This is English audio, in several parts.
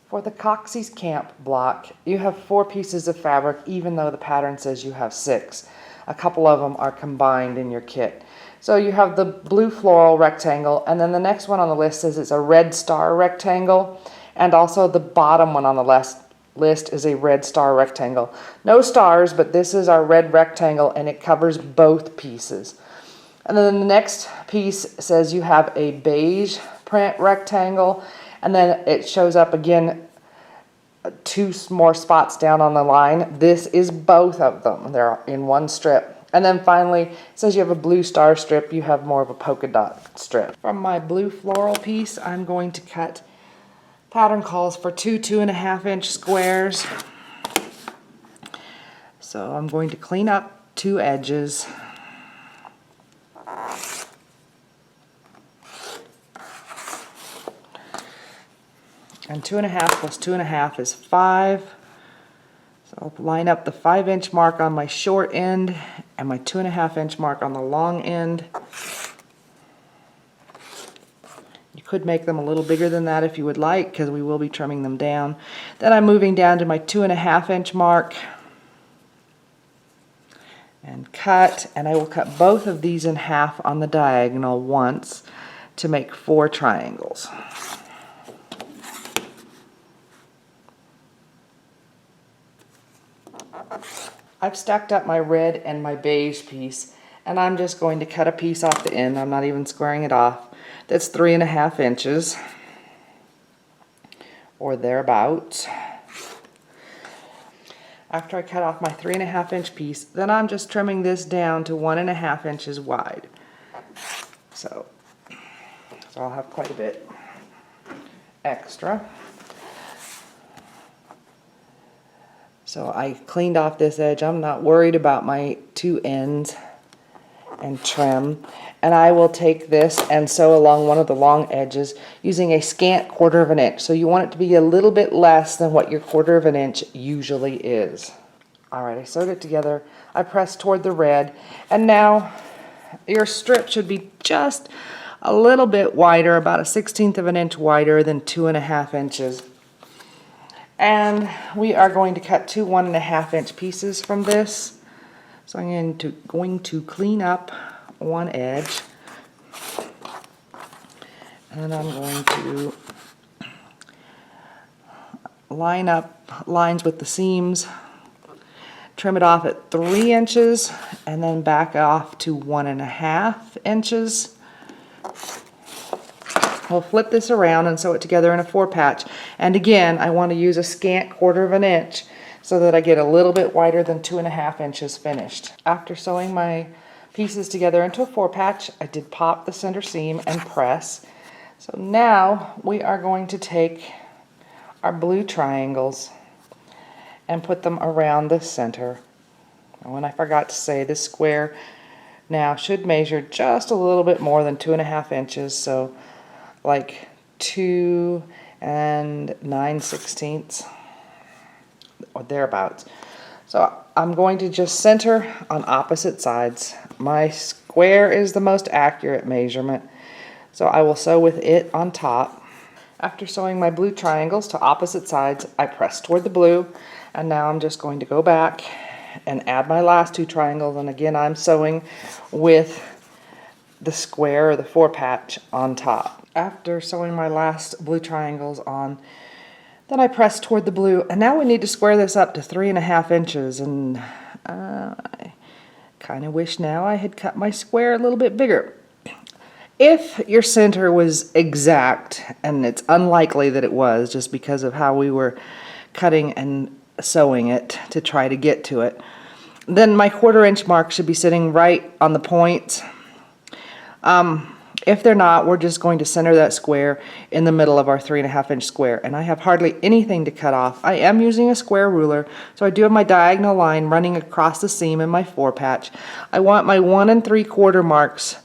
For the Coxie's Camp block, you have 4 pieces of fabric, even though the pattern says you have 6. A couple of them are combined in your kit. So you have the blue floral rectangle, and then the next one on the list says it's a red star rectangle, and also the bottom one on the list is a red star rectangle. No stars, but this is our red rectangle, and it covers both pieces. And then the next piece says you have a beige print rectangle, and then it shows up again 2 more spots down on the line. This is both of them. They're in one strip. And then finally, it says you have a blue star strip. You have more of a polka dot strip. From my blue floral piece, I'm going to cut, pattern calls for 2 2.5 inch squares. So I'm going to clean up 2 edges. And 2.5 plus 2.5 is 5. So I'll line up the 5 inch mark on my short end and my 2.5 inch mark on the long end. You could make them a little bigger than that if you would like, because we will be trimming them down. Then I'm moving down to my 2.5 inch mark and cut, and I will cut both of these in half on the diagonal once to make 4 triangles. I've stacked up my red and my beige piece, and I'm just going to cut a piece off the end. I'm not even squaring it off. That's 3.5 inches or thereabouts. After I cut off my 3.5 inch piece, then I'm just trimming this down to 1.5 inches wide. So I'll have quite a bit extra. So I cleaned off this edge. I'm not worried about my 2 ends and trim. And I will take this and sew along one of the long edges using a scant 1/4 inch. So you want it to be a little bit less than what your 1/4 inch usually is. Alright, I sewed it together. I pressed toward the red. And now your strip should be just a little bit wider, about a 1/16 of an inch wider than 2.5 inches. And we are going to cut 2 1.5 inch pieces from this. So I'm going to clean up one edge, and I'm going to line up lines with the seams, trim it off at 3 inches, and then back off to 1.5 inches. We'll flip this around and sew it together in a 4 patch. And again, I want to use a scant 1/4 inch so that I get a little bit wider than 2.5 inches finished. After sewing my pieces together into a 4 patch, I did pop the center seam and press. So now we are going to take our blue triangles and put them around the center. And when I forgot to say, this square now should measure just a little bit more than 2.5 inches. So like 2 9/16 or thereabouts. So I'm going to just center on opposite sides. My square is the most accurate measurement, so I will sew with it on top. After sewing my blue triangles to opposite sides, I press toward the blue, and now I'm just going to go back and add my last 2 triangles, and again I'm sewing with the square or the 4 patch on top. After sewing my last blue triangles on, then I press toward the blue, and now we need to square this up to 3.5 inches, and I kind of wish now I had cut my square a little bit bigger. If your center was exact, and it's unlikely that it was just because of how we were cutting and sewing it to try to get to it, then my 1/4 inch mark should be sitting right on the points. If they're not, we're just going to center that square in the middle of our 3.5 inch square. And I have hardly anything to cut off. I am using a square ruler, so I do have my diagonal line running across the seam in my 4 patch. I want my 1 3/4 marks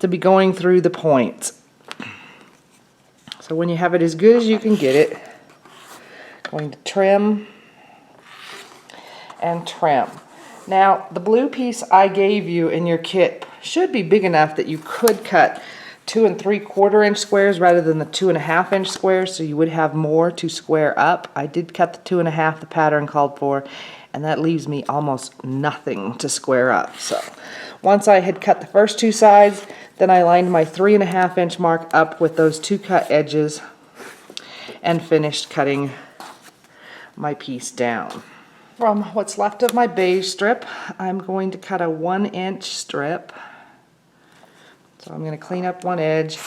to be going through the points. So when you have it as good as you can get it, going to trim and trim. Now, the blue piece I gave you in your kit should be big enough that you could cut 2 3/4 inch squares rather than the 2 1/2 inch squares, so you would have more to square up. I did cut the 2 1/2 the pattern called for, and that leaves me almost nothing to square up. So once I had cut the first 2 sides, then I lined my 3 1/2 inch mark up with those 2 cut edges and finished cutting my piece down. From what's left of my beige strip, I'm going to cut a 1 inch strip. So I'm going to clean up one edge.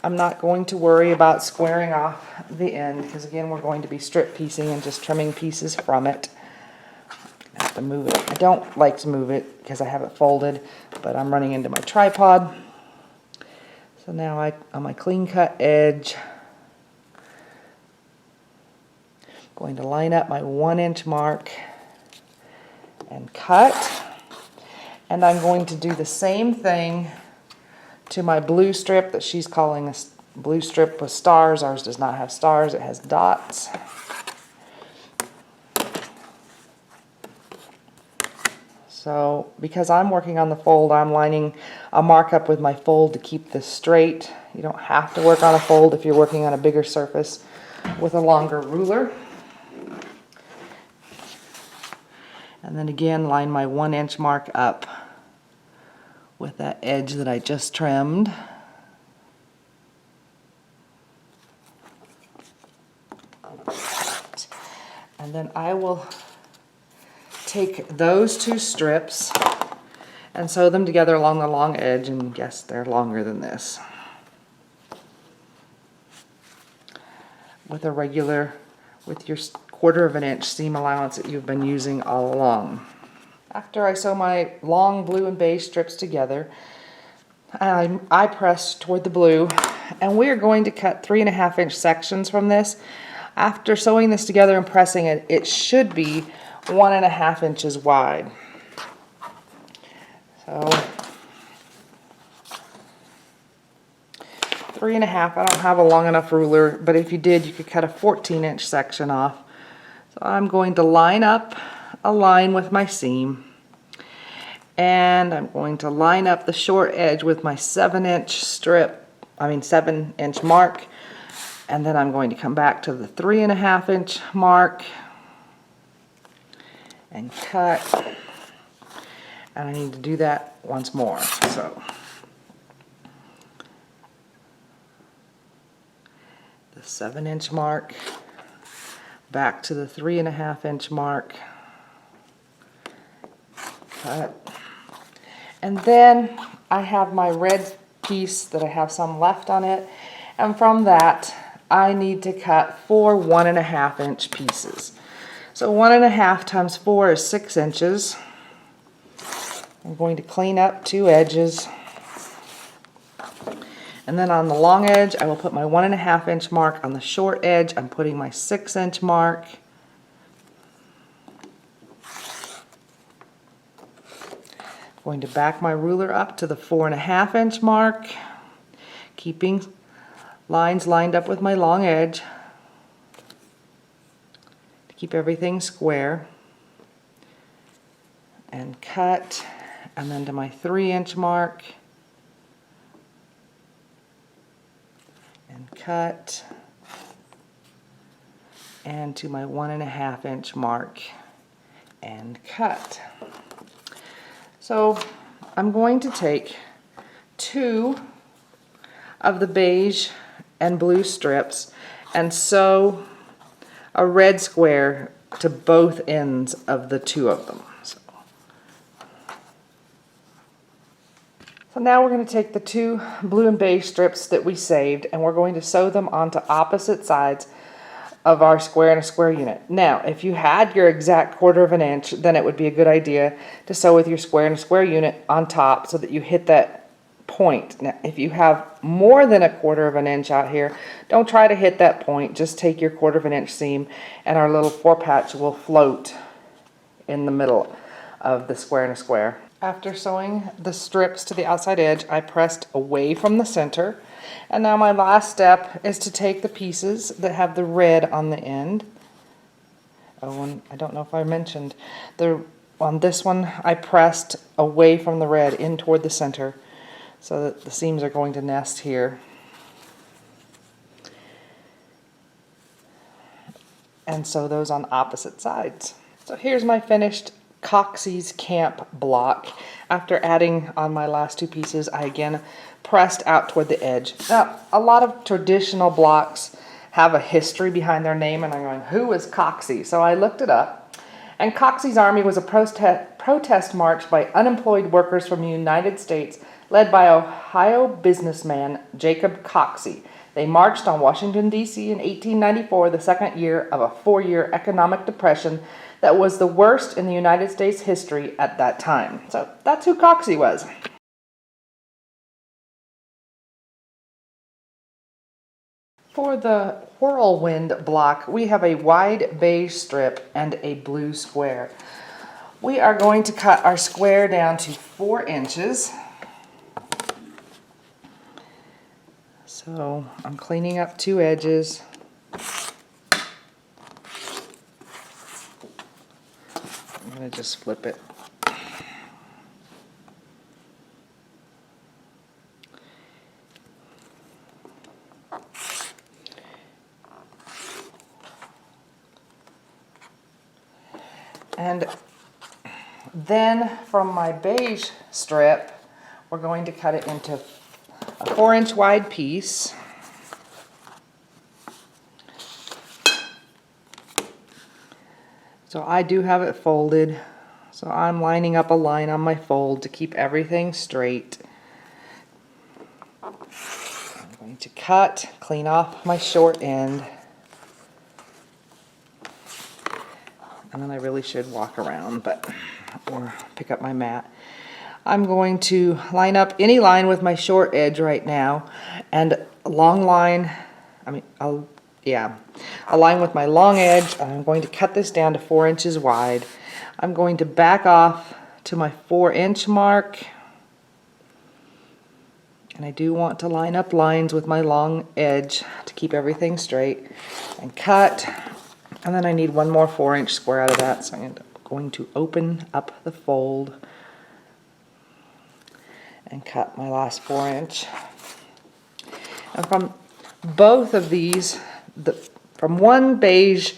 I'm not going to worry about squaring off the end because again we're going to be strip piecing and just trimming pieces from it. I have to move it. I don't like to move it because I have it folded, but I'm running into my tripod. So now on my clean cut edge, I'm going to line up my 1 inch mark and cut. And I'm going to do the same thing to my blue strip that she's calling a blue strip with stars. Ours does not have stars, it has dots. So because I'm working on the fold, I'm lining a mark up with my fold to keep this straight. You don't have to work on a fold if you're working on a bigger surface with a longer ruler. And then again, line my 1 inch mark up with that edge that I just trimmed. And then I will take those 2 strips and sew them together along the long edge, and yes, they're longer than this. With your 1/4 of an inch seam allowance that you've been using all along. After I sew my long blue and beige strips together, I press toward the blue, and we are going to cut 3 1/2 inch sections from this. After sewing this together and pressing it, it should be 1 1/2 inches wide. So 3 1/2. I don't have a long enough ruler, but if you did, you could cut a 14 inch section off. So I'm going to line up a line with my seam, and I'm going to line up the short edge with my 7 inch mark, and then I'm going to come back to the 3 1/2 inch mark and cut, and I need to do that once more. So the 7 inch mark, back to the 3 1/2 inch mark, cut, and then I have my red piece that I have some left on it, and from that I need to cut 4 1 1/2 inch pieces. So 1 1/2 times 4 is 6 inches. I'm going to clean up 2 edges, and then on the long edge I will put my 1 1/2 inch mark. On the short edge I'm putting my 6 inch mark. I'm going to back my ruler up to the 4 1/2 inch mark, keeping lines lined up with my long edge to keep everything square, and cut, and then to my 3 inch mark and cut, and to my 1 1/2 inch mark and cut. So I'm going to take 2 of the beige and blue strips and sew a red square to both ends of the 2 of them. So now we're going to take the 2 blue and beige strips that we saved, and we're going to sew them onto opposite sides of our square and a square unit. Now, if you had your exact 1/4 of an inch, then it would be a good idea to sew with your square and a square unit on top so that you hit that point. Now, if you have more than a 1/4 of an inch out here, don't try to hit that point. Just take your 1/4 of an inch seam, and our little 4 patch will float in the middle of the square and a square. After sewing the strips to the outside edge, I pressed away from the center. And now my last step is to take the pieces that have the red on the end. Oh, and I don't know if I mentioned, on this one I pressed away from the red in toward the center. so that the seams are going to nest here. And sew those on opposite sides. So here's my finished Coxey's Camp block. After adding on my last two pieces, I again pressed out toward the edge. Now, a lot of traditional blocks have a history behind their name, and I'm going, who is Coxey? So I looked it up, and Coxey's Army was a protest march by unemployed workers from the United States, led by Ohio businessman Jacob Coxey. They marched on Washington, D.C. in 1894, the second year of a 4-year economic depression that was the worst in the United States history at that time. So that's who Coxey was. For the Whirlwind block, we have a wide beige strip and a blue square. We are going to cut our square down to 4 inches. So I'm cleaning up 2 edges. I'm going to just flip it. And then from my beige strip, we're going to cut it into a 4-inch wide piece. So I do have it folded. So I'm lining up a line on my fold to keep everything straight. I'm going to cut, clean off my short end. And then I really should walk around, or pick up my mat. I'm going to line up any line with my short edge right now, and a long line, a line with my long edge. I'm going to cut this down to 4 inches wide. I'm going to back off to my 4-inch mark, and I do want to line up lines with my long edge to keep everything straight, and cut. And then I need one more 4-inch square out of that, so I'm going to open up the fold and cut my last 4-inch. And from both of these, from one beige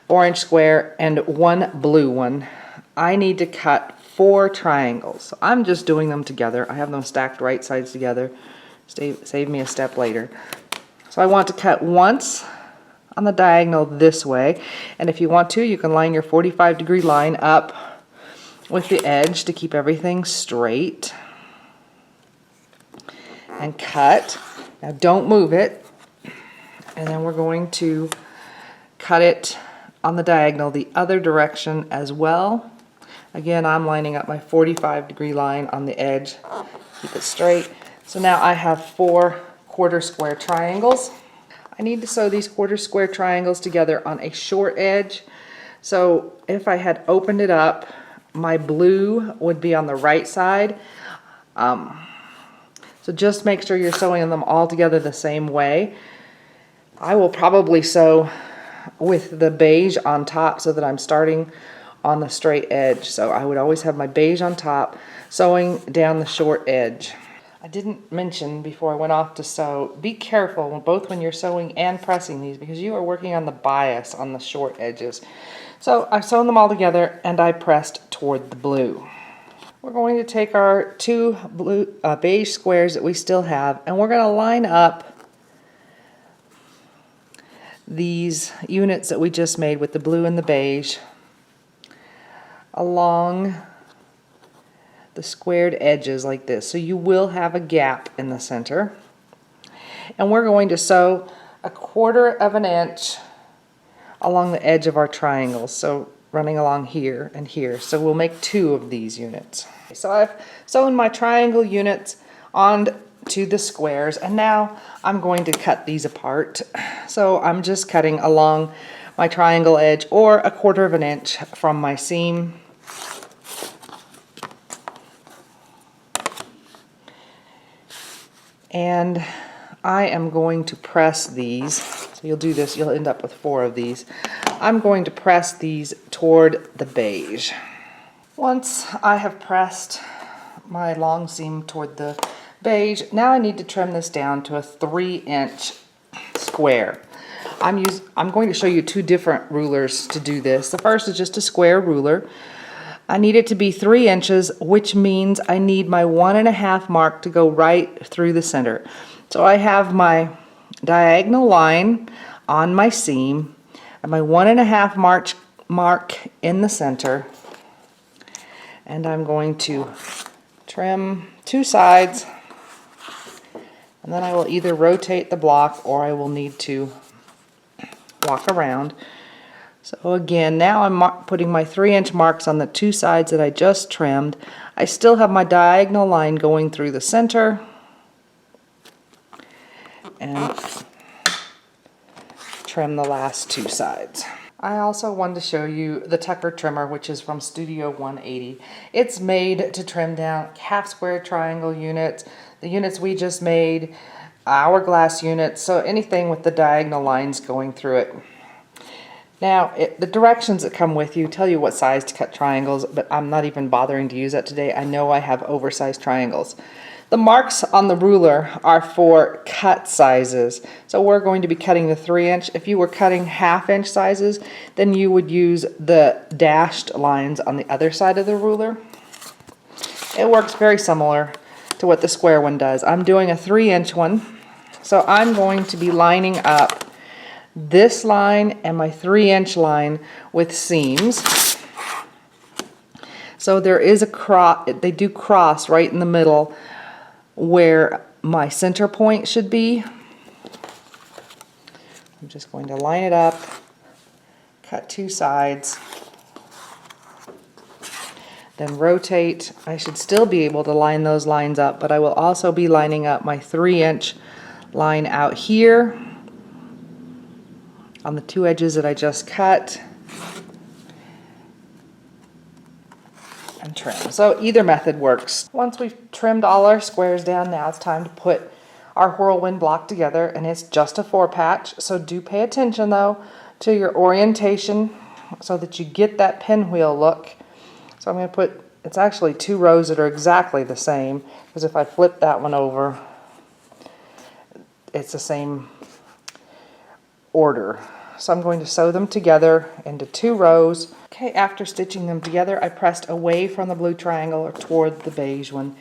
4-inch square and one blue one, I need to cut 4 triangles. So I'm just doing them together. I have them stacked right sides together. Save me a step later. So I want to cut once on the diagonal this way, and if you want to, you can line your 45-degree line up with the edge to keep everything straight, and cut. Now don't move it, and then we're going to cut it on the diagonal the other direction as well. Again, I'm lining up my 45-degree line on the edge, keep it straight. So now I have 4 quarter square triangles. I need to sew these quarter square triangles together on a short edge. So if I had opened it up, my blue would be on the right side. So just make sure you're sewing them all together the same way. I will probably sew with the beige on top so that I'm starting on the straight edge. So I would always have my beige on top, sewing down the short edge. I didn't mention before I went off to sew, be careful both when you're sewing and pressing these, because you are working on the bias on the short edges. So I've sewn them all together and I pressed toward the blue. We're going to take our 2 blue beige squares that we still have, and we're going to line up these units that we just made with the blue and the beige along the squared edges like this. So you will have a gap in the center. And we're going to sew 1/4 inch along the edge of our triangles. So running along here and here. So we'll make 2 of these units. So I've sewn my triangle units onto the squares, and now I'm going to cut these apart. So I'm just cutting along my triangle edge, or 1/4 inch from my seam. And I am going to press these. So you'll do this, you'll end up with 4 of these. I'm going to press these toward the beige. Once I have pressed my long seam toward the beige. Now I need to trim this down to a 3-inch square. I'm going to show you two different rulers to do this. The first is just a square ruler. I need it to be 3 inches, which means I need my 1.5 mark to go right through the center. So I have my diagonal line on my seam and my 1.5 mark in the center, and I'm going to trim 2 sides, and then I will either rotate the block or I will need to walk around. So again, now I'm putting my 3-inch marks on the 2 sides that I just trimmed. I still have my diagonal line going through the center, and trim the last 2 sides. I also wanted to show you the Tucker trimmer, which is from Studio 180. It's made to trim down half square triangle units, the units we just made, hourglass units, so anything with the diagonal lines going through it. Now, the directions that come with you tell you what size to cut triangles, but I'm not even bothering to use that today. I know I have oversized triangles. The marks on the ruler are for cut sizes. So we're going to be cutting the 3-inch. If you were cutting 1/2-inch sizes, then you would use the dashed lines on the other side of the ruler. It works very similar to what the square one does. I'm doing a 3-inch one, so I'm going to be lining up this line and my 3-inch line with seams. So there is a cross, they do cross right in the middle where my center point should be. I'm just going to line it up, cut 2 sides, then rotate. I should still be able to line those lines up, but I will also be lining up my 3-inch line out here on the 2 edges that I just cut, and trim. So either method works. Once we've trimmed all our squares down, now it's time to put our whirlwind block together, and it's just a 4-patch, so do pay attention though to your orientation so that you get that pinwheel look. So I'm going to put, it's actually 2 rows that are exactly the same, because if I flip that one over, it's the same order. So I'm going to sew them together into 2 rows. Okay, after stitching them together, I pressed away from the blue triangle or toward the beige one.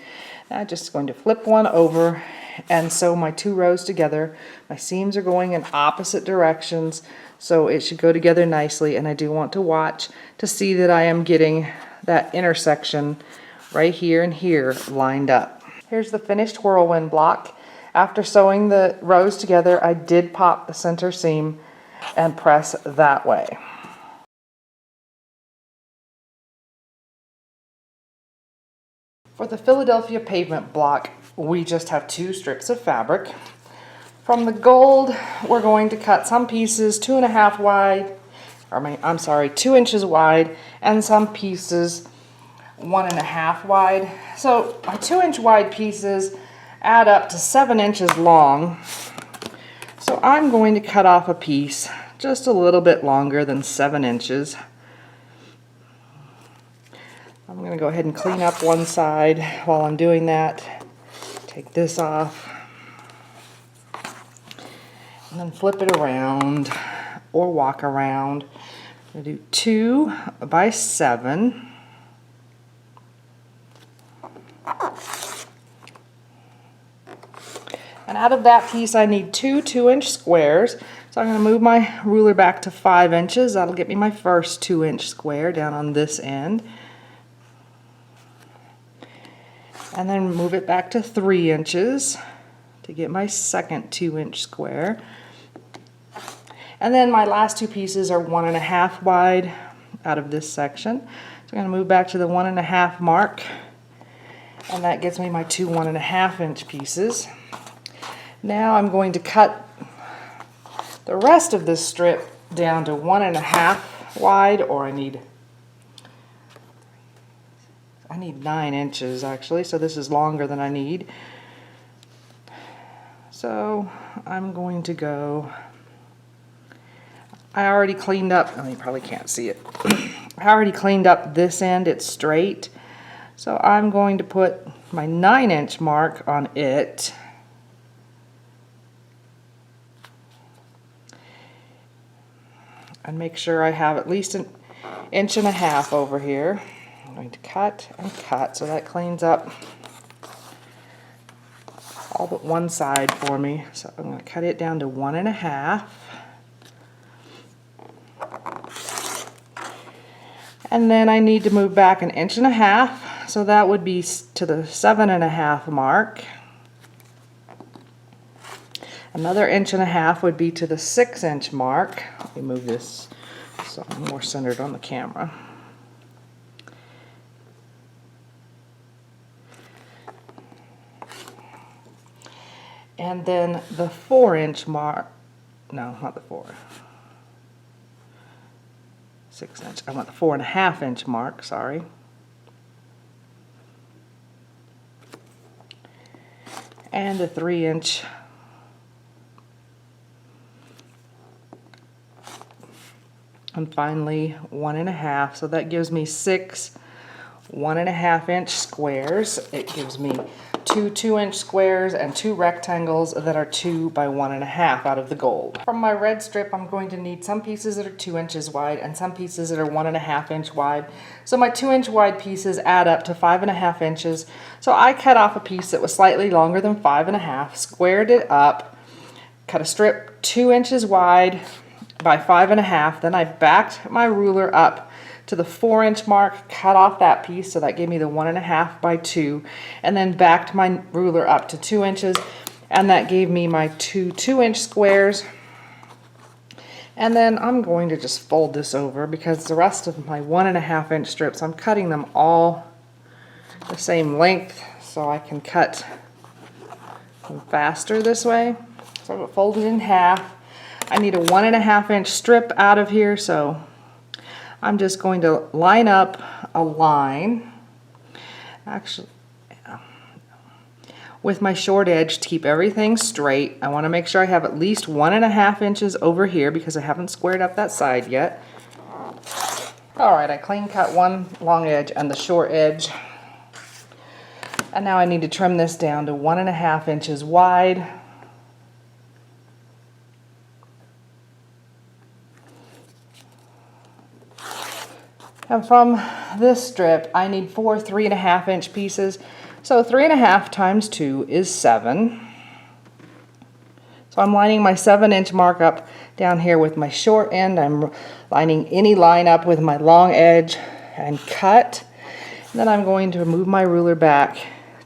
Now I'm just going to flip one over and sew my 2 rows together. My seams are going in opposite directions, so it should go together nicely, and I do want to watch to see that I am getting that intersection right here and here lined up. Here's the finished whirlwind block. After sewing the rows together, I did pop the center seam and press that way. For the Philadelphia pavement block, we just have 2 strips of fabric. From the gold, we're going to cut some pieces 2.5 wide, I'm sorry, 2 inches wide, and some pieces 1.5 wide. So my 2-inch wide pieces add up to 7 inches long. So I'm going to cut off a piece just a little bit longer than 7 inches. I'm going to go ahead and clean up one side while I'm doing that. Take this off. And then flip it around or walk around. I'm going to do 2 by 7. And out of that piece I need 2 2-inch squares. So I'm going to move my ruler back to 5 inches. That'll get me my first 2-inch square down on this end. And then move it back to 3 inches to get my second 2-inch square. And then my last 2 pieces are 1.5 wide out of this section. So I'm going to move back to the 1.5 mark, and that gets me my 2 1.5-inch pieces. Now I'm going to cut the rest of this strip down to 1.5 wide, or I need 9 inches actually, so this is longer than I need. So I'm going to go, I already cleaned up, oh, you probably can't see it. I already cleaned up this end, it's straight. So I'm going to put my 9-inch mark on it. And make sure I have at least 1.5 inches over here. I'm going to cut and cut so that cleans up all but one side for me. So I'm going to cut it down to 1.5. And then I need to move back 1.5 inches, so that would be to the 7.5 mark. Another 1.5 inches would be to the 6-inch mark. Let me move this so I'm more centered on the camera. And then the 4-inch mark, no, not the 6-inch, I want the 4.5-inch mark, sorry. And a 3-inch. And finally 1.5, so that gives me 6 1.5-inch squares. It gives me 2 2-inch squares and 2 rectangles that are 2 by 1.5 out of the gold. From my red strip, I'm going to need some pieces that are 2 inches wide and some pieces that are 1.5 inch wide. So my 2-inch wide pieces add up to 5.5 inches. So I cut off a piece that was slightly longer than 5.5, squared it up, cut a strip 2 inches wide by 5.5. Then I backed my ruler up to the 4-inch mark, cut off that piece, so that gave me the 1.5 by 2, and then backed my ruler up to 2 inches, and that gave me my 2 2-inch squares. And then I'm going to just fold this over because the rest of my 1.5-inch strips, I'm cutting them all the same length so I can cut them faster this way. So I'm going to fold it in half. I need a 1.5-inch strip out of here, so I'm just going to line up a line, actually, with my short edge to keep everything straight. I want to make sure I have at least 1.5 inches over here because I haven't squared up that side yet. Alright, I clean cut one long edge and the short edge. And now I need to trim this down to 1.5 inches wide. And from this strip, I need 4 3.5-inch pieces. So 3.5 times 2 is 7. So I'm lining my 7-inch mark up down here with my short end. I'm lining any line up with my long edge and cut. And then I'm going to move my ruler back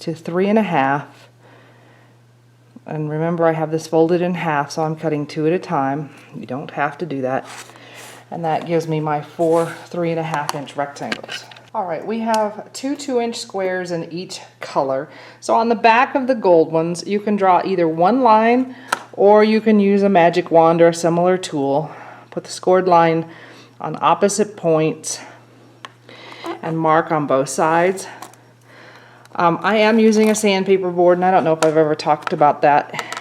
to 3.5. And remember, I have this folded in half, so I'm cutting 2 at a time. You don't have to do that. And that gives me my 4 3.5-inch rectangles. Alright, we have 2 2-inch squares in each color. So on the back of the gold ones, you can draw either one line or you can use a magic wand or a similar tool. Put the scored line on opposite points and mark on both sides. I am using a sandpaper board, and I don't know if I've ever talked about that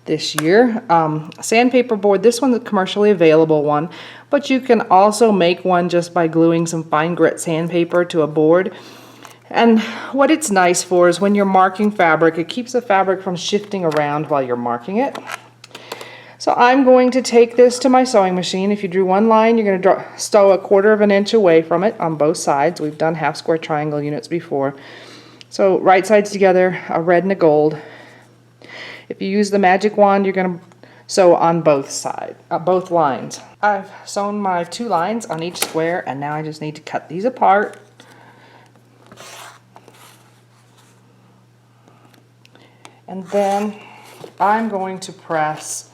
this year. Sandpaper board, this one's a commercially available one, but you can also make one just by gluing some fine grit sandpaper to a board. And what it's nice for is when you're marking fabric, it keeps the fabric from shifting around while you're marking it. So I'm going to take this to my sewing machine. If you drew one line, you're going to sew 1/4 inch away from it on both sides. We've done half square triangle units before. So right sides together, a red and a gold. If you use the magic wand, you're going to sew on both sides, both lines. I've sewn my 2 lines on each square, and now I just need to cut these apart. And then I'm going to press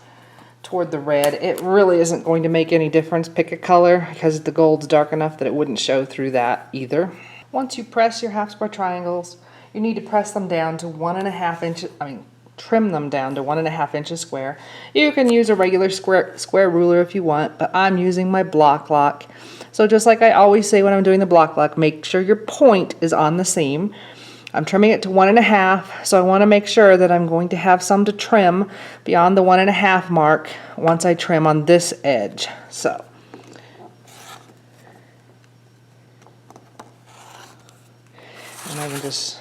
toward the red. It really isn't going to make any difference. Pick a color because the gold's dark enough that it wouldn't show through that either. Once you press your half square triangles, you need to press them down to 1.5 inches, trim them down to 1.5 inches square. You can use a regular square ruler if you want, but I'm using my block lock. So just like I always say when I'm doing the block lock, make sure your point is on the seam. I'm trimming it to 1.5, so I want to make sure that I'm going to have some to trim beyond the 1.5 mark once I trim on this edge. So I can just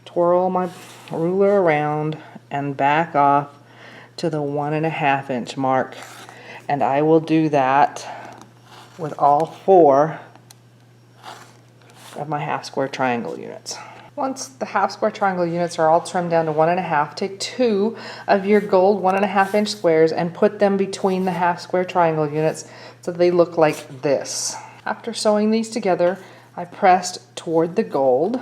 twirl my ruler around and back off to the 1.5 inch mark. And I will do that with all 4 of my half square triangle units. Once the half square triangle units are all trimmed down to 1.5, take 2 of your gold 1.5 inch squares and put them between the half square triangle units so they look like this. After sewing these together, I pressed toward the gold.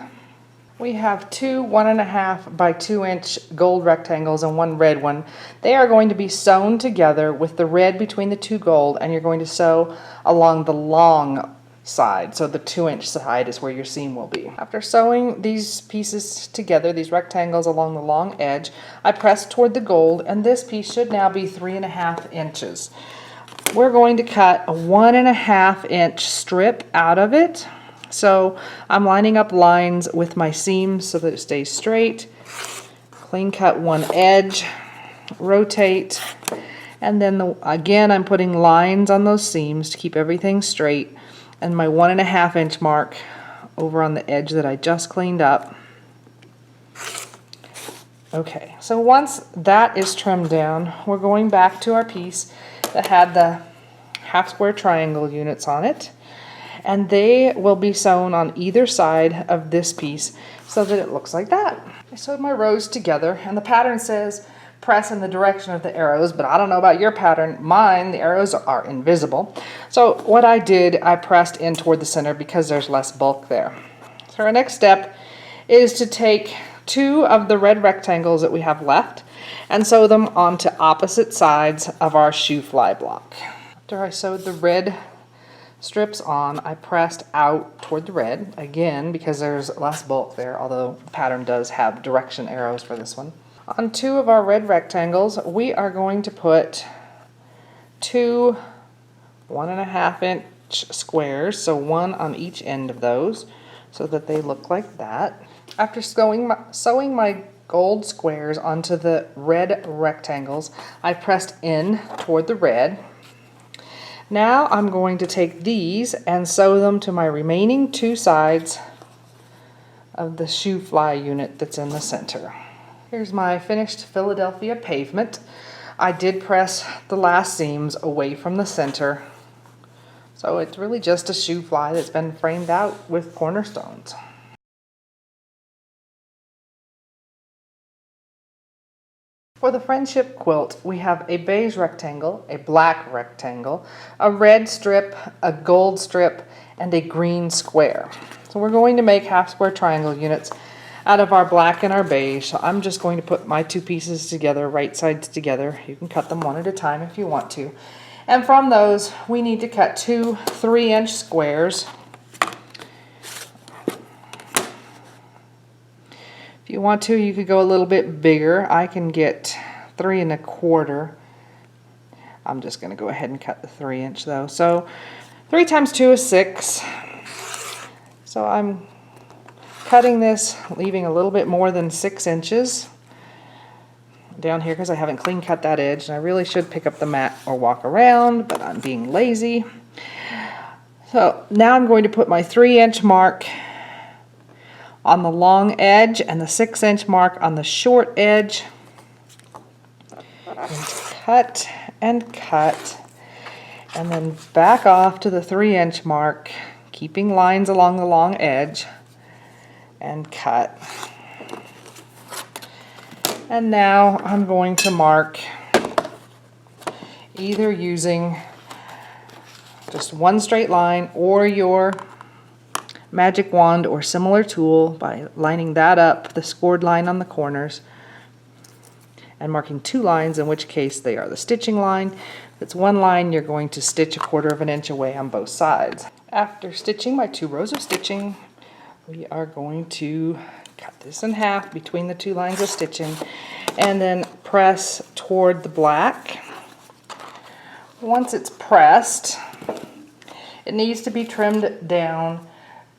We have 2 1.5 by 2 inch gold rectangles and 1 red one. They are going to be sewn together with the red between the 2 gold, and you're going to sew along the long side, so the 2 inch side is where your seam will be. After sewing these pieces together, these rectangles along the long edge, I press toward the gold, and this piece should now be 3.5 inches. We're going to cut a 1.5 inch strip out of it. So I'm lining up lines with my seams so that it stays straight. Clean cut one edge, rotate, and then again I'm putting lines on those seams to keep everything straight, and my 1.5 inch mark over on the edge that I just cleaned up. Okay, so once that is trimmed down, we're going back to our piece that had the half square triangle units on it, and they will be sewn on either side of this piece so that it looks like that. I sewed my rows together, and the pattern says press in the direction of the arrows, but I don't know about your pattern. Mine, the arrows are invisible. So what I did, I pressed in toward the center because there's less bulk there. So our next step is to take 2 of the red rectangles that we have left and sew them onto opposite sides of our shoe fly block. After I sewed the red strips on, I pressed out toward the red, again because there's less bulk there, although the pattern does have direction arrows for this one. On 2 of our red rectangles, we are going to put 2 1.5 inch squares, so 1 on each end of those, so that they look like that. After sewing my gold squares onto the red rectangles, I pressed in toward the red. Now I'm going to take these and sew them to my remaining 2 sides of the shoe fly unit that's in the center. Here's my finished Philadelphia pavement. I did press the last seams away from the center, so it's really just a shoe fly that's been framed out with cornerstones. For the friendship quilt, we have a beige rectangle, a black rectangle, a red strip, a gold strip, and a green square. So we're going to make half square triangle units out of our black and our beige. So I'm just going to put my 2 pieces together, right sides together. You can cut them one at a time if you want to. And from those, we need to cut 2 3-inch squares. If you want to, you could go a little bit bigger. I can get 3 1/4. I'm just going to go ahead and cut the 3-inch though. So 3 times 2 is 6. So I'm cutting this, leaving a little bit more than 6 inches down here because I haven't clean cut that edge, and I really should pick up the mat or walk around, but I'm being lazy. So now I'm going to put my 3-inch mark on the long edge and the 6-inch mark on the short edge, and cut and cut, and then back off to the 3-inch mark, keeping lines along the long edge, and cut. And now I'm going to mark either using just one straight line or your magic wand or similar tool by lining that up, the scored line on the corners, and marking 2 lines, in which case they are the stitching line. If it's 1 line, you're going to stitch 1/4 inch away on both sides. After stitching my 2 rows of stitching, we are going to cut this in half between the 2 lines of stitching and then press toward the black. Once it's pressed, it needs to be trimmed down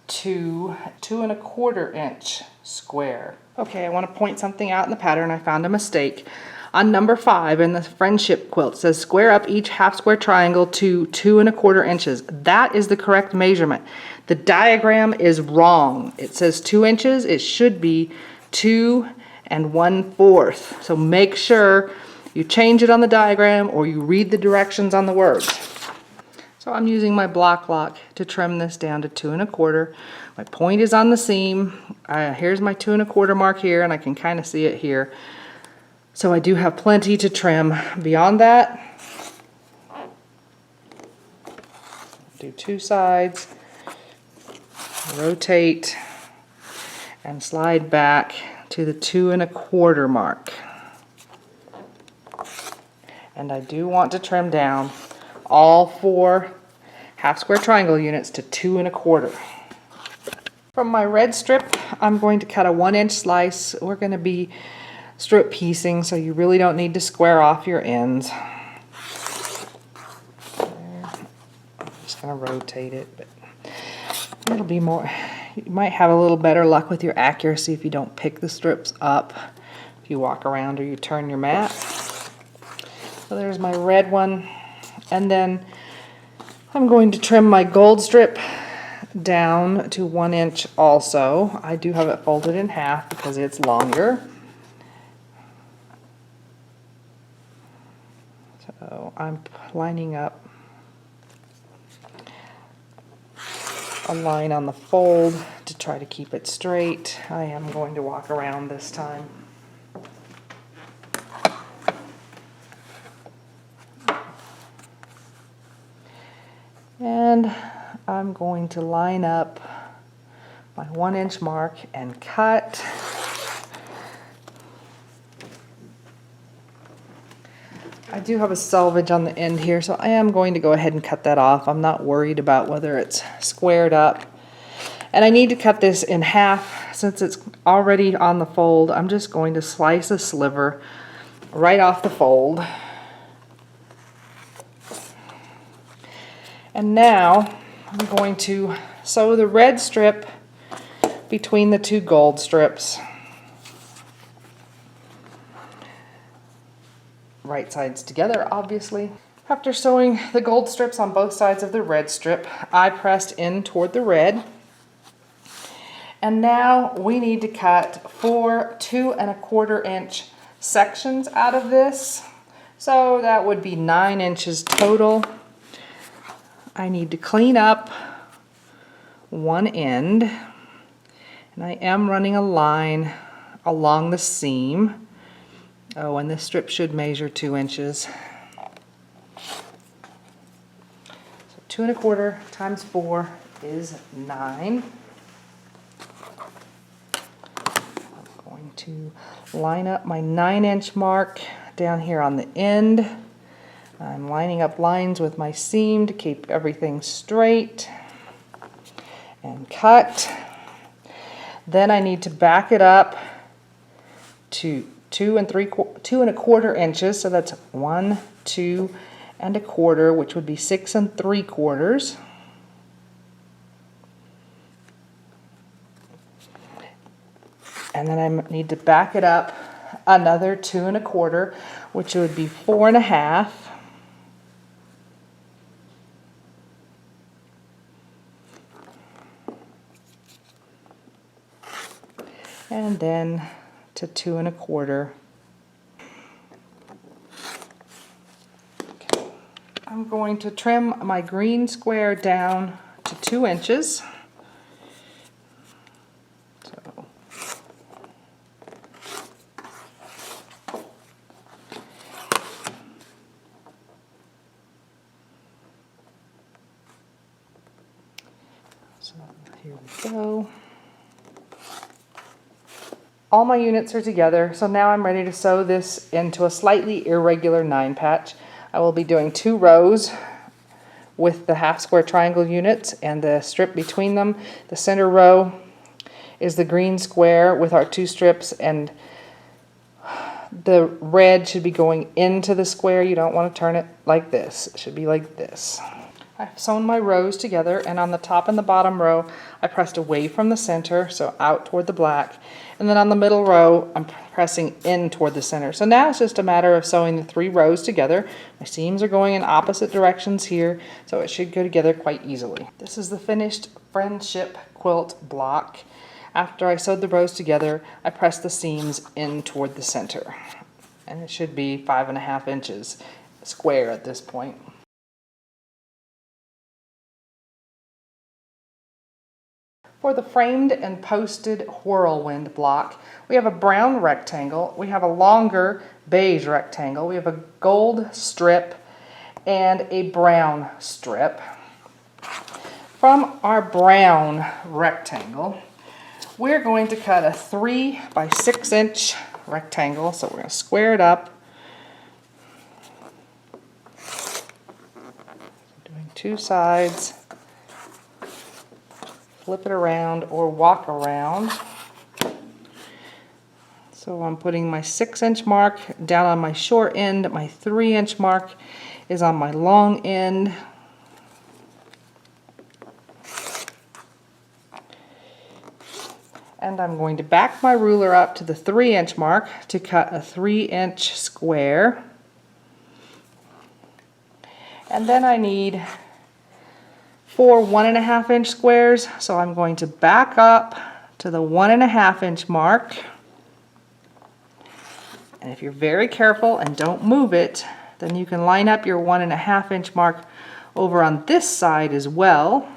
to 2 1/4 inch square. Okay, I want to point something out in the pattern. I found a mistake. On number 5 in the friendship quilt, it says square up each half square triangle to 2 1/4 inches. That is the correct measurement. The diagram is wrong. It says 2 inches. It should be 2 1/4. So make sure you change it on the diagram or you read the directions on the words. So I'm using my block lock to trim this down to 2 1/4. My point is on the seam. Here's my 2 1/4 mark here, and I can kind of see it here. So I do have plenty to trim. Beyond that, do 2 sides, rotate, and slide back to the 2 1/4 mark. And I do want to trim down all 4 half square triangle units to 2 1/4. From my red strip, I'm going to cut a 1-inch slice. We're going to be strip piecing, so you really don't need to square off your ends. I'm just going to rotate it, but it'll be more, you might have a little better luck with your accuracy if you don't pick the strips up, if you walk around or you turn your mat. So there's my red one, and then I'm going to trim my gold strip down to 1 inch also. I do have it folded in half because it's longer. So I'm lining up a line on the fold to try to keep it straight. I am going to walk around this time. And I'm going to line up my 1-inch mark and cut. I do have a selvage on the end here, so I am going to go ahead and cut that off. I'm not worried about whether it's squared up. And I need to cut this in half since it's already on the fold. I'm just going to slice a sliver right off the fold. And now I'm going to sew the red strip between the 2 gold strips. Right sides together, obviously. After sewing the gold strips on both sides of the red strip, I pressed in toward the red. And now we need to cut 4 2 1/4 inch sections out of this. So that would be 9 inches total. I need to clean up one end, and I am running a line along the seam. Oh, and this strip should measure 2 inches. So 2 1/4 times 4 is 9. I'm going to line up my 9-inch mark down here on the end. I'm lining up lines with my seam to keep everything straight and cut. Then I need to back it up to 2 1/4 inches, so that's 1 2 1/4, which would be 6 3/4. And then I need to back it up another 2 1/4, which would be 4 1/2. And then to 2 1/4. Okay. I'm going to trim my green square down to 2 inches. So here we go. All my units are together, so now I'm ready to sew this into a slightly irregular 9 patch. I will be doing 2 rows with the half square triangle units and the strip between them. The center row is the green square with our 2 strips, and the red should be going into the square. You don't want to turn it like this. It should be like this. I've sewn my rows together, and on the top and the bottom row I pressed away from the center, so out toward the black, and then on the middle row I'm pressing in toward the center. So now it's just a matter of sewing the 3 rows together. My seams are going in opposite directions here, so it should go together quite easily. This is the finished Friendship quilt block. After I sewed the rows together, I pressed the seams in toward the center, and it should be 5.5 inches square at this point. For the framed and posted Whirlwind block, we have a brown rectangle, we have a longer beige rectangle, we have a gold strip, and a brown strip. From our brown rectangle, we're going to cut a 3 by 6 inch rectangle, so we're going to square it up. Doing 2 sides. Flip it around or walk around. So I'm putting my 6 inch mark down on my short end, my 3 inch mark is on my long end. And I'm going to back my ruler up to the 3 inch mark to cut a 3 inch square. And then I need 4 1.5 inch squares, so I'm going to back up to the 1.5 inch mark. And if you're very careful and don't move it, then you can line up your 1.5 inch mark over on this side as well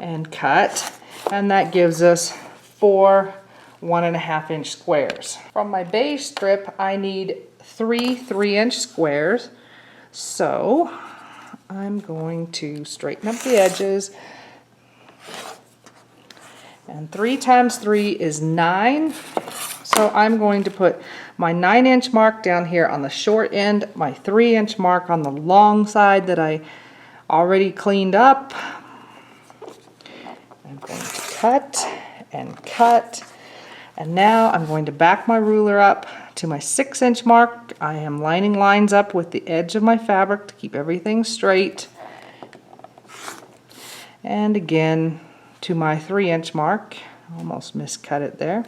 and cut, and that gives us 4 1.5 inch squares. From my beige strip, I need 3 3 inch squares, so I'm going to straighten up the edges, and 3 times 3 is 9, so I'm going to put my 9 inch mark down here on the short end, my 3 inch mark on the long side that I already cleaned up. I'm going to cut, and now I'm going to back my ruler up to my 6 inch mark. I am lining lines up with the edge of my fabric to keep everything straight. And again to my 3 inch mark. Almost miscut it there.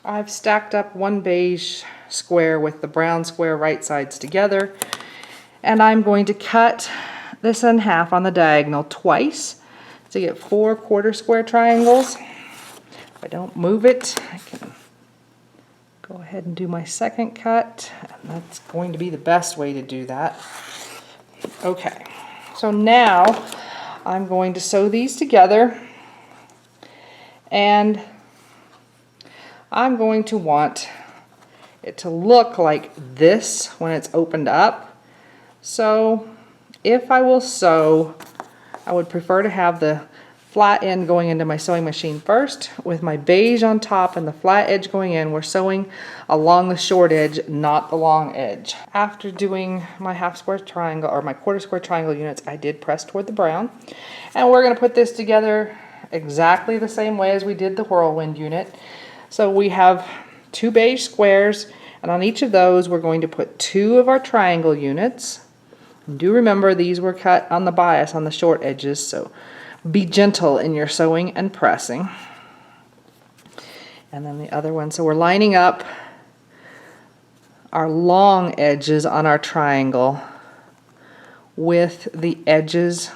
I've stacked up one beige square with the brown square right sides together, and I'm going to cut this in half on the diagonal twice to get 4 quarter square triangles. If I don't move it, I can go ahead and do my second cut, and that's going to be the best way to do that. Okay, so now I'm going to sew these together, and I'm going to want it to look like this when it's opened up. So if I will sew, I would prefer to have the flat end going into my sewing machine first with my beige on top and the flat edge going in. We're sewing along the short edge, not the long edge. After doing my half square triangle or my quarter square triangle units, I did press toward the brown, and we're going to put this together exactly the same way as we did the Whirlwind unit. So we have 2 beige squares, and on each of those we're going to put 2 of our triangle units. And do remember these were cut on the bias on the short edges, so be gentle in your sewing and pressing. And then the other one, so we're lining up our long edges on our triangle with the edges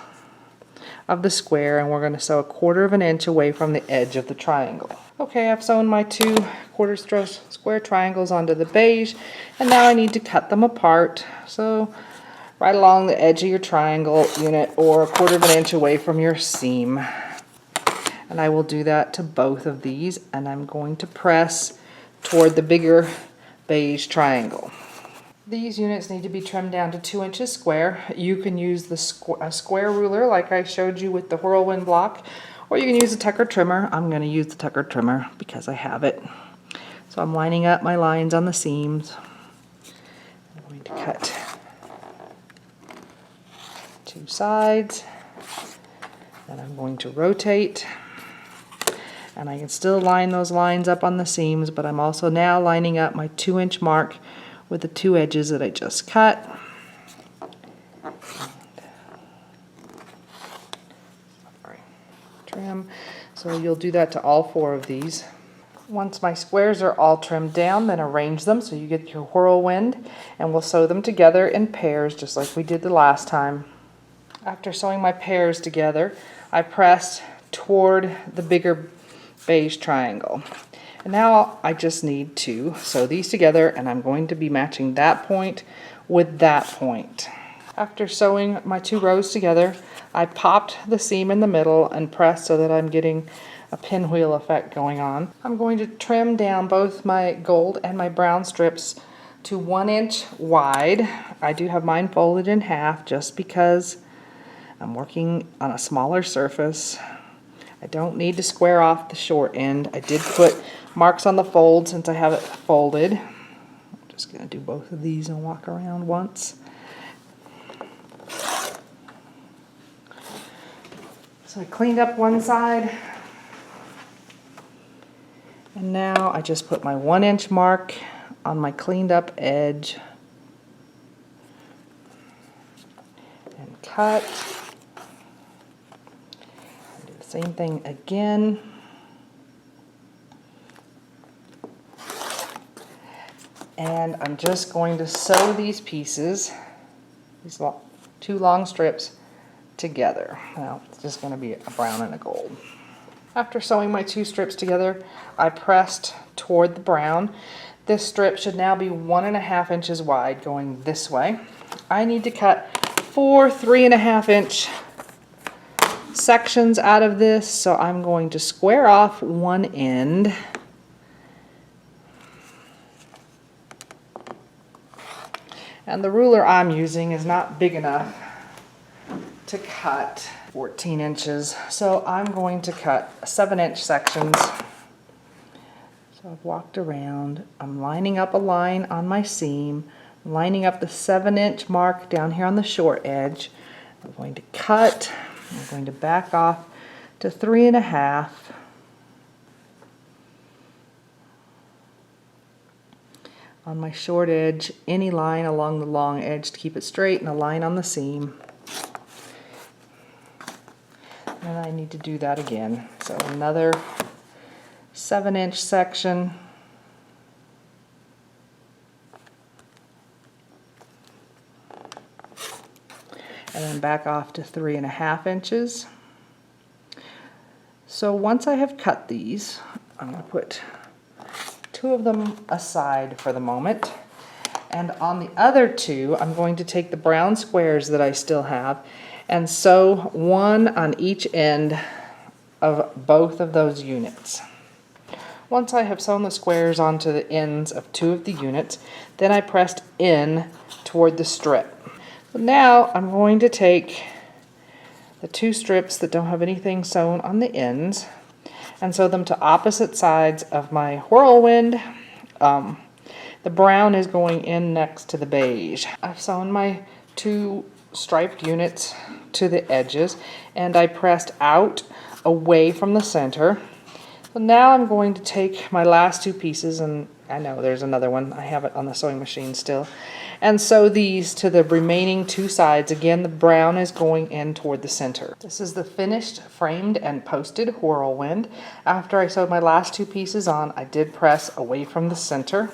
of the square, and we're going to sew 1/4 inch away from the edge of the triangle. Okay, I've sewn my 2 quarter square triangles onto the beige, and now I need to cut them apart. So right along the edge of your triangle unit, or 1/4 inch away from your seam. And I will do that to both of these, and I'm going to press toward the bigger beige triangle. These units need to be trimmed down to 2 inches square. You can use the square ruler like I showed you with the Whirlwind block, or you can use a Tucker trimmer. I'm going to use the Tucker trimmer because I have it. So I'm lining up my lines on the seams. I'm going to cut 2 sides, then I'm going to rotate, and I can still line those lines up on the seams, but I'm also now lining up my 2 inch mark with the 2 edges that I just cut. So you'll do that to all 4 of these. Once my squares are all trimmed down, then arrange them so you get your whirlwind, and we'll sew them together in pairs just like we did the last time. After sewing my pairs together, I pressed toward the bigger beige triangle. And now I just need to sew these together, and I'm going to be matching that point with that point. After sewing my 2 rows together, I popped the seam in the middle and pressed so that I'm getting a pinwheel effect going on. I'm going to trim down both my gold and my brown strips to 1 inch wide. I do have mine folded in half just because I'm working on a smaller surface. I don't need to square off the short end. I did put marks on the fold since I have it folded. I'm just going to do both of these and walk around once. So I cleaned up one side. And now I just put my 1 inch mark on my cleaned up edge and cut. Do the same thing again. And I'm just going to sew these pieces, these 2 long strips, together. Now it's just going to be a brown and a gold. After sewing my 2 strips together, I pressed toward the brown. This strip should now be 1.5 inches wide going this way. I need to cut 4 3.5 inch sections out of this, so I'm going to square off one end. And the ruler I'm using is not big enough to cut 14 inches. So I'm going to cut 7-inch sections. So I've walked around. I'm lining up a line on my seam, lining up the 7-inch mark down here on the short edge. I'm going to cut. I'm going to back off to 3.5. On my short edge, any line along the long edge to keep it straight, and a line on the seam. And I need to do that again. So another 7-inch section. And then back off to 3.5 inches. So once I have cut these, I'm going to put 2 of them aside for the moment. And on the other 2, I'm going to take the brown squares that I still have and sew 1 on each end of both of those units. Once I have sewn the squares onto the ends of 2 of the units, then I pressed in toward the strip. So now I'm going to take the 2 strips that don't have anything sewn on the ends and sew them to opposite sides of my whirlwind. The brown is going in next to the beige. I've sewn my 2 striped units to the edges, and I pressed out away from the center. So now I'm going to take my last 2 pieces, and I know there's another one, I have it on the sewing machine still, and sew these to the remaining 2 sides. Again, the brown is going in toward the center. This is the finished framed and posted whirlwind. After I sewed my last 2 pieces on, I did press away from the center.